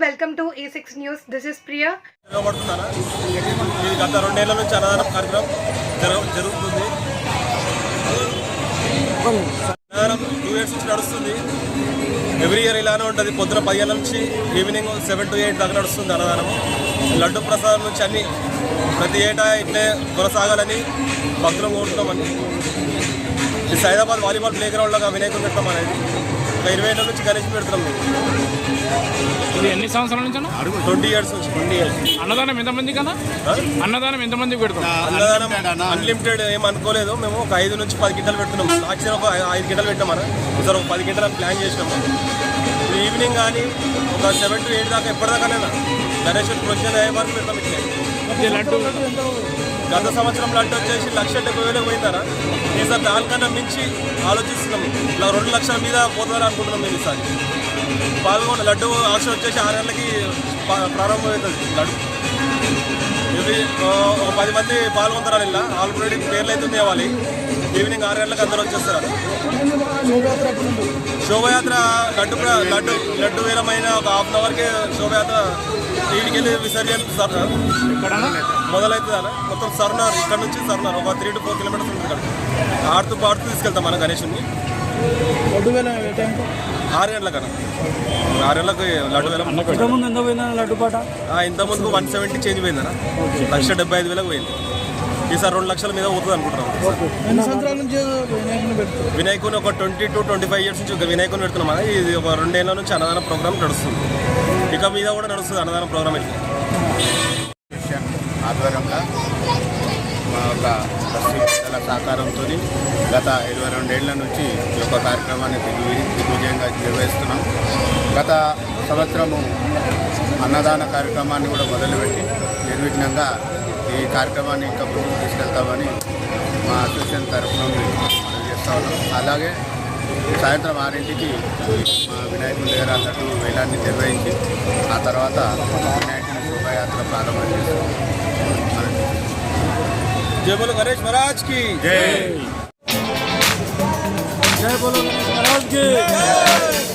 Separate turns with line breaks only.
Welcome to A6 news. This is Priya.
ఇది గత 2 ఏళ్ల నుంచి అన్నదానం కార్యక్రమం జరుగుతుంది. అన్నదానం 2 years నుంచి నడుస్తుంది. ఎవ్రీ ఇయర్ ఇలానే ఉంటుంది. పొద్దున 10 గంటల నుంచి ఈవినింగ్ 7 to 8 దాకా నడుస్తుంది అన్నదానం. లడ్డు ప్రసాదం నుంచి అన్ని ప్రతి ఏటా ఇట్లే కొనసాగాలని భక్తులు కోరుతున్నామని. ఇది సైదాబాద్ వాలీబాల్ ప్లే గ్రౌండ్లో వినాయకుడు పెట్టడం అనేది 20 ఏళ్ళ నుంచి గణేష్ పెడుతున్నాం.
ఇది ఎన్ని సంవత్సరాల నుంచి?
20 years నుంచి.
అన్నదానం ఎంతమంది కన్నా? అన్నదానం ఎంతమందికి పెడతాం?
అన్నదానం అన్లిమిటెడ్ ఏం అనుకోలేదు. మేము ఒక 5 నుంచి 10 గింటలు పెడుతున్నాం. లాస్ట్ ఇయర్ ఒక 5 గింటలు పెట్టామని ఈసారి ఒక 10 గింటలు అని ప్లాన్ చేసినాము. ఈవినింగ్ కానీ ఒక 7 to 8 దాకా ఎప్పటిదాకానైనా గణేష్ ప్రొజెక్షన్ అయ్యే వరకు పెడతాం. ఇట్లే
లడ్డు
గత సంవత్సరం లడ్డు వచ్చేసి 1,70,000 పోయిందారా. ఈసారి దానికన్నా మించి ఆలోచిస్తున్నాం. ఇలా 2 లక్షల మీద పోతుందని అనుకుంటున్నాం. మేము ఈసారి పాల్గొన్న లడ్డు ఆక్షన్ వచ్చేసి 6 గంటలకి ప్రారంభమవుతుంది. లడ్డు ఇవి ఒక 10 మంది పాల్గొంటారు. ఇలా ఆల్రెడీ పేర్లు అయితే తేవాలి. ఈవినింగ్ 6 గంటలకు అందరూ వచ్చేస్తారు. శోభయాత్ర లడ్డు వేలమైన ఒక ½ an hourకి శోభయాత్ర వీడికి వెళ్ళి విసర్జన మొదలవుతుంది అన్న. మొత్తం సర్నార్ ఇక్కడ నుంచి సర్నార్ ఒక 3 to 4 kilometers ఉంటుంది. ఇక్కడ ఆడుతూ పాడుతూ తీసుకెళ్తాం మన గణేషుని. 6 గంటలకన్నా 6 గంటలకు లడ్డు వేల. ఇంతకుముందు 170 చేంజ్ పోయిందన్న. 1,75,000 పోయింది. ఈసారి 2 లక్షల మీద పోతుంది అనుకుంటున్నాం. వినాయకుని ఒక 20 to 25 years నుంచి వినాయకుని పెడుతున్నాం అన్న. ఇది ఒక 2 ఏళ్ల నుంచి అన్నదాన ప్రోగ్రామ్ నడుస్తుంది. ఇక మీద కూడా నడుస్తుంది అన్నదాన ప్రోగ్రామ్. ఇది
ఆధ్వర్యంలో మా ఒక ట్రస్టీల సహకారంతో గత 22 ఏళ్ల నుంచి ఈ యొక్క కార్యక్రమాన్ని దిగ్విజయంగా నిర్వహిస్తున్నాం. గత సంవత్సరము అన్నదాన కార్యక్రమాన్ని కూడా మొదలుపెట్టి నిర్విఘ్నంగా ఈ కార్యక్రమాన్ని ఇంకా ముందుకు తీసుకెళ్తామని మా అసోసియేషన్ తరఫున మనం చేస్తా ఉన్నాం. అలాగే సాయంత్రం 6ంటికి మా వినాయకుడి దగ్గర లడ్డు వేలాన్ని నిర్వహించి ఆ తర్వాత వినాయకుని శోభాయాత్ర ప్రారంభం చేస్తాం.
జై బోలో గణేష్ మహారాజ్ కి జై.
జై బోలో గణేష్ మహారాజ్ కి జై.